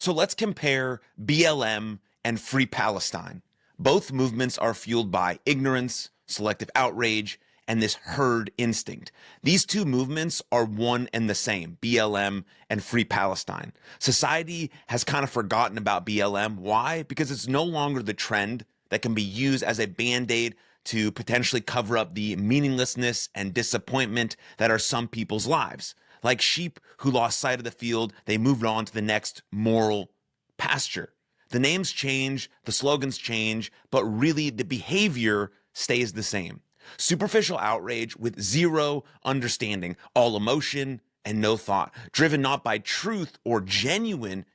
So let's compare BLM and Free Palestine. Both movements are fueled by ignorance, selective outrage, and this herd instinct. These two movements are one and the same, BLM and Free Palestine. Society has kind of forgotten about BLM. Why? Because it's no longer the trend that can be used as a band-aid to potentially cover up the meaninglessness and disappointment that are some people's lives. Like sheep who lost sight of the field, they moved on to the next moral pasture. The names change, the slogans change, but really the behavior stays the same. Superficial outrage with zero understanding, all emotion and no thought, driven not by truth or genuine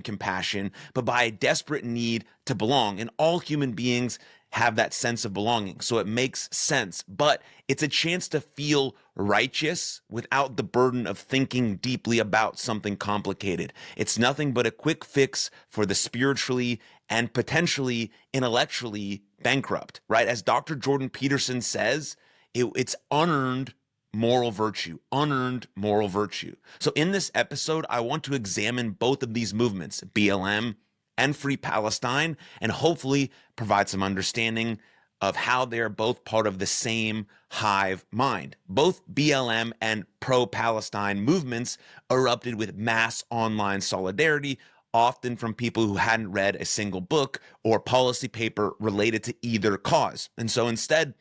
compassion, but by a desperate need to belong. And all human beings have that sense of belonging. So it makes sense, but it's a chance to feel righteous without the burden of thinking deeply about something complicated. It's nothing but a quick fix for the spiritually and potentially intellectually bankrupt, right? As Dr. Jordan Peterson says, it's unearned moral virtue, unearned moral virtue. So in this episode, I want to examine both of these movements, BLM and Free Palestine, and hopefully provide some understanding of how they're both part of the same hive mind. Both BLM and pro-Palestine movements erupted with mass online solidarity, often from people who hadn't read a single book or policy paper related to either cause. And so instead,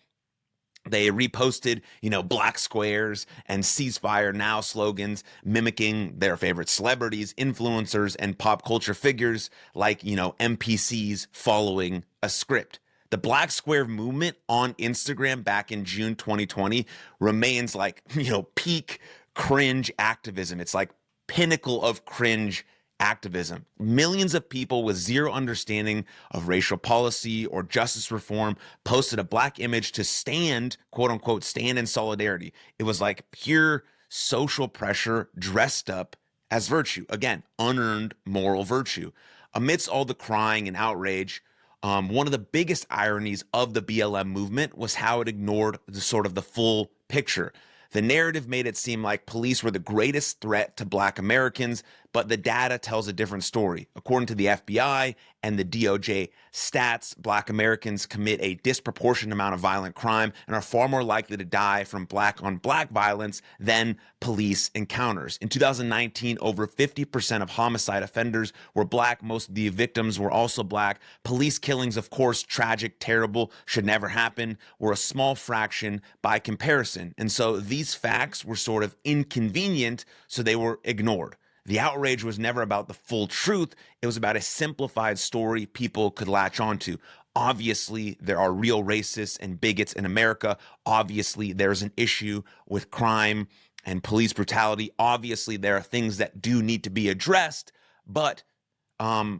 they reposted, black squares and ceasefire now slogans mimicking their favorite celebrities, influencers, and pop culture figures like, NPCs following a script. The Black Square movement on Instagram back in June 2020 remains like, peak cringe activism. It's like pinnacle of cringe activism. Millions of people with zero understanding of racial policy or justice reform posted a black image to stand, quote unquote, stand in solidarity. It was like pure social pressure dressed up as virtue. Again, unearned moral virtue. Amidst all the crying and outrage, one of the biggest ironies of the BLM movement was how it ignored the full picture. The narrative made it seem like police were the greatest threat to Black Americans, but the data tells a different story. According to the FBI and the DOJ stats, Black Americans commit a disproportionate amount of violent crime and are far more likely to die from Black on Black violence than police encounters. In 2019, over 50% of homicide offenders were Black. Most of the victims were also Black. Police killings, of course, tragic, terrible, should never happen, were a small fraction by comparison. And so these facts were sort of inconvenient, so they were ignored. The outrage was never about the full truth. It was about a simplified story people could latch onto. Obviously, there are real racists and bigots in America. Obviously, there's an issue with crime and police brutality. Obviously, there are things that do need to be addressed, but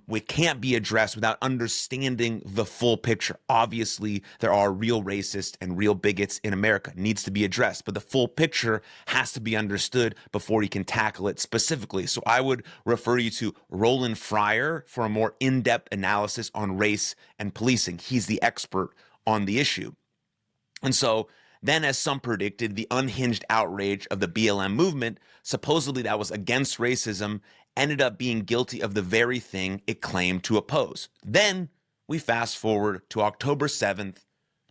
we can't be addressed without understanding the full picture. Obviously, there are real racists and real bigots in America. It needs to be addressed, but the full picture has to be understood before you can tackle it specifically. So I would refer you to Roland Fryer for a more in-depth analysis on race and policing. He's the expert on the issue. And so then, as some predicted, the unhinged outrage of the BLM movement, supposedly that was against racism, ended up being guilty of the very thing it claimed to oppose. Then we fast forward to October 7th,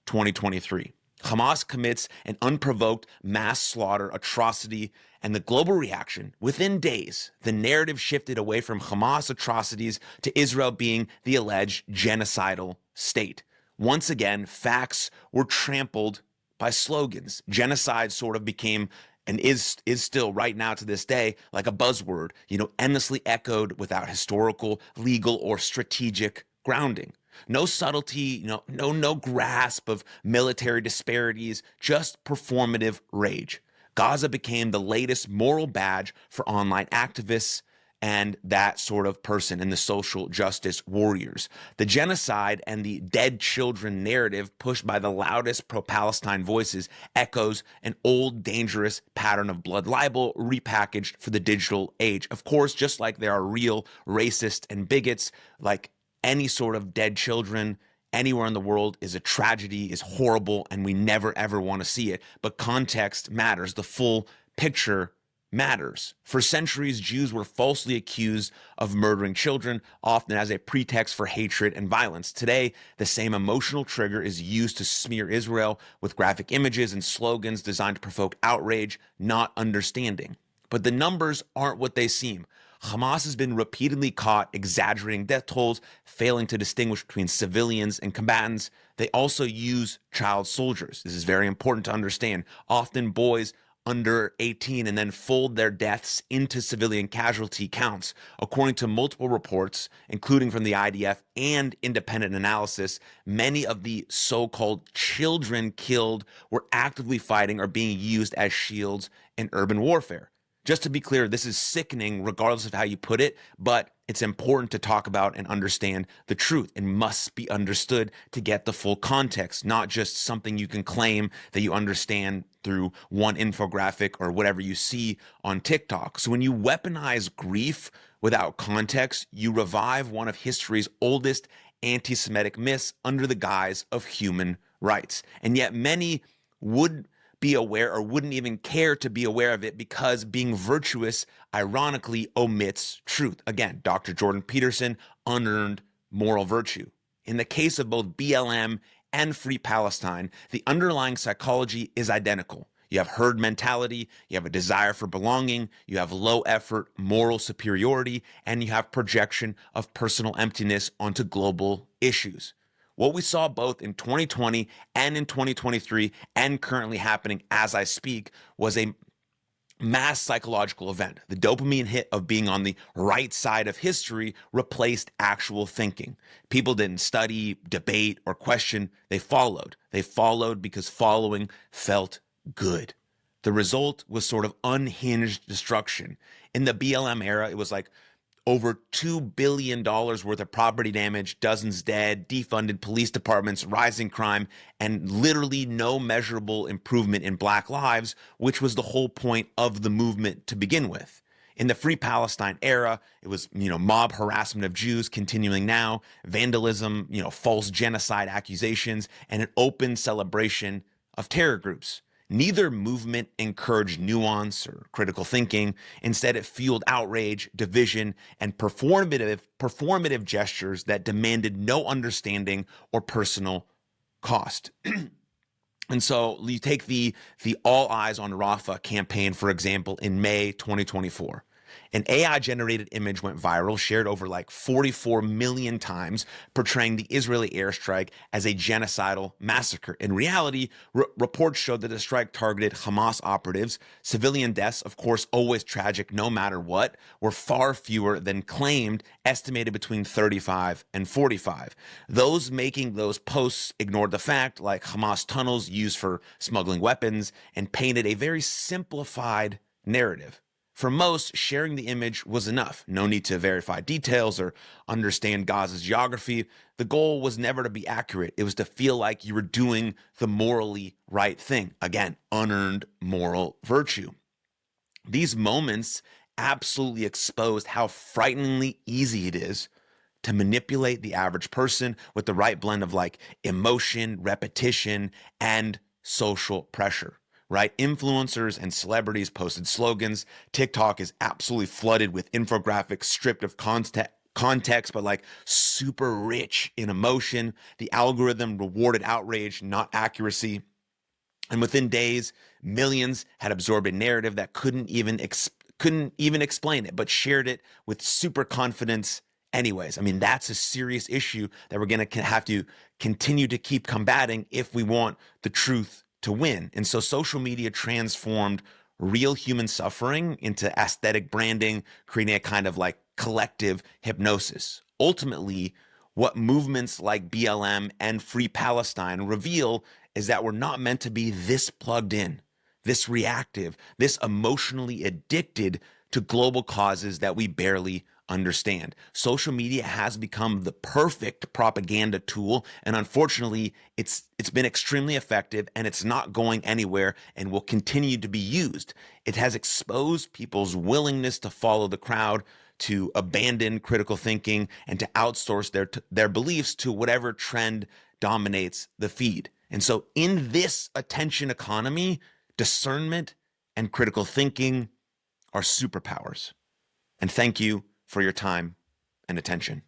2023. Hamas commits an unprovoked mass slaughter atrocity, and the global reaction within days, the narrative shifted away from Hamas atrocities to Israel being the alleged genocidal state. Once again, facts were trampled by slogans. Genocide sort of became and is still right now to this day like a buzzword, endlessly echoed without historical, legal, or strategic grounding. No subtlety, no grasp of military disparities, just performative rage. Gaza became the latest moral badge for online activists and that sort of person in the social justice warriors. The genocide and the dead children narrative pushed by the loudest pro-Palestine voices echoes an old, dangerous pattern of blood libel repackaged for the digital age. Of course, just like there are real racists and bigots, like any sort of dead children anywhere in the world is a tragedy, is horrible, and we never ever want to see it. But context matters. The full picture matters. For centuries, Jews were falsely accused of murdering children, often as a pretext for hatred and violence. Today, the same emotional trigger is used to smear Israel with graphic images and slogans designed to provoke outrage, not understanding. But the numbers aren't what they seem. Hamas has been repeatedly caught exaggerating death tolls, failing to distinguish between civilians and combatants. They also use child soldiers. This is very important to understand. Often boys under 18 and then fold their deaths into civilian casualty counts. According to multiple reports, including from the IDF and independent analysis, many of the so-called children killed were actively fighting or being used as shields in urban warfare. Just to be clear, this is sickening regardless of how you put it, but it's important to talk about and understand the truth. It must be understood to get the full context, not just something you can claim that you understand through one infographic or whatever you see on TikTok. So when you weaponize grief without context, you revive one of history's oldest anti-Semitic myths under the guise of human rights. And yet many would be aware or wouldn't even care to be aware of it because being virtuous ironically omits truth. Again, Dr. Jordan Peterson, unearned moral virtue. In the case of both BLM and Free Palestine, the underlying psychology is identical. You have herd mentality, you have a desire for belonging, you have low effort moral superiority, and you have projection of personal emptiness onto global issues. What we saw both in 2020 and in 2023 and currently happening as I speak was a mass psychological event. The dopamine hit of being on the right side of history replaced actual thinking. People didn't study, debate, or question. They followed. They followed because following felt good. The result was sort of unhinged destruction. In the BLM era, it was like over $2 billion worth of property damage, dozens dead, defunded police departments, rising crime, and literally no measurable improvement in Black lives, which was the whole point of the movement to begin with. In the Free Palestine era, it was, mob harassment of Jews continuing now, vandalism, false genocide accusations, and an open celebration of terror groups. Neither movement encouraged nuance or critical thinking. Instead, it fueled outrage, division, and performative gestures that demanded no understanding or personal cost. And so you take the All Eyes on Rafah campaign, for example, in May 2024. An AI-generated image went viral, shared over like 44 million times, portraying the Israeli airstrike as a genocidal massacre. In reality, reports showed that the strike targeted Hamas operatives. Civilian deaths, of course, always tragic no matter what, were far fewer than claimed, estimated between 35 and 45. Those making those posts ignored the fact, like Hamas tunnels used for smuggling weapons, and painted a very simplified narrative. For most, sharing the image was enough. No need to verify details or understand Gaza's geography. The goal was never to be accurate. It was to feel like you were doing the morally right thing. Again, unearned moral virtue. These moments absolutely exposed how frighteningly easy it is to manipulate the average person with the right blend of like emotion, repetition, and social pressure. Right? Influencers and celebrities posted slogans. TikTok is absolutely flooded with infographics stripped of context, but like super rich in emotion. The algorithm rewarded outrage, not accuracy. And within days, millions had absorbed a narrative that couldn't even explain it, but shared it with super confidence anyways. I mean, that's a serious issue that we're going to have to continue to keep combating if we want the truth to win. And so social media transformed real human suffering into aesthetic branding, creating a kind of like collective hypnosis. Ultimately, what movements like BLM and Free Palestine reveal is that we're not meant to be this plugged in, this reactive, this emotionally addicted to global causes that we barely understand. Social media has become the perfect propaganda tool, and unfortunately, it's been extremely effective, and it's not going anywhere and will continue to be used. It has exposed people's willingness to follow the crowd, to abandon critical thinking, and to outsource their beliefs to whatever trend dominates the feed. And so in this attention economy, discernment and critical thinking are superpowers. And thank you for your time and attention.